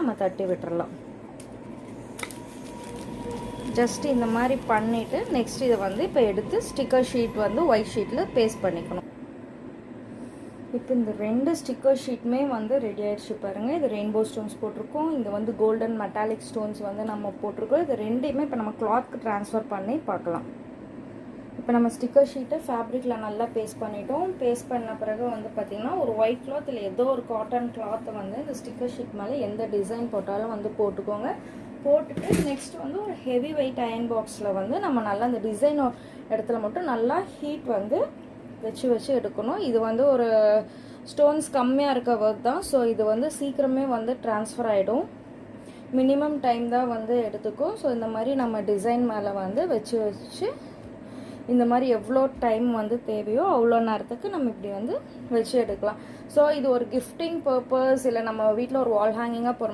நம்ம தட்டி விட்டுறலாம். ஜஸ்ட் இந்த மாதிரி பண்ணிவிட்டு நெக்ஸ்ட் இதை வந்து இப்போ எடுத்து ஸ்டிக்கர் ஷீட் வந்து ஒயிட் ஷீட்டில் பேஸ்ட் பண்ணிக்கணும். இப்போ இந்த 2 ஸ்டிக்கர் ஷீட்டுமே வந்து ரெடி ஆகிடுச்சு பாருங்கள். இது ரெயின்போ ஸ்டோன்ஸ் போட்டிருக்கோம், இது வந்து கோல்டன் மெட்டாலிக் ஸ்டோன்ஸ் வந்து நம்ம போட்டிருக்கோம். இது ரெண்டையுமே இப்போ நம்ம கிளாத்க்கு ட்ரான்ஸ்ஃபர் பண்ணி பார்க்கலாம். இப்போ நம்ம ஸ்டிக்கர் ஷீட்டை ஃபேப்ரிக்கில் நல்லா பேஸ்ட் பண்ணிட்டோம். பேஸ்ட் பண்ண பிறகு வந்து பார்த்திங்கன்னா ஒரு ஒயிட் கிளாத் இல்லை ஏதோ ஒரு காட்டன் கிளாத்தை வந்து இந்த ஸ்டிக்கர் ஷீட் மேலே எந்த டிசைன் போட்டாலும் வந்து போட்டுக்கோங்க. போட்டுட்டு நெக்ஸ்ட் வந்து ஒரு ஹெவி வெயிட் அயன் பாக்ஸில் வந்து நம்ம நல்லா அந்த டிசைன் இடத்துல மட்டும் நல்லா ஹீட் வந்து வச்சு எடுக்கணும். இது வந்து ஒரு ஸ்டோன்ஸ் கம்மியாக இருக்க ஒர்க் தான். ஸோ இது வந்து சீக்கிரமே வந்து ட்ரான்ஸ்ஃபர் ஆகிடும். மினிமம் டைம் தான் வந்து எடுத்துக்கும். ஸோ இந்த மாதிரி நம்ம டிசைன் மேலே வந்து வச்சு இந்த மாதிரி எவ்வளோ டைம் வந்து தேவையோ அவ்வளோ நேரத்துக்கு நம்ம இப்படி வந்து வச்சு எடுக்கலாம். ஸோ இது ஒரு கிஃப்டிங் பர்பஸ் இல்லை நம்ம வீட்டில் ஒரு வால் ஹேங்கிங்காக போகிற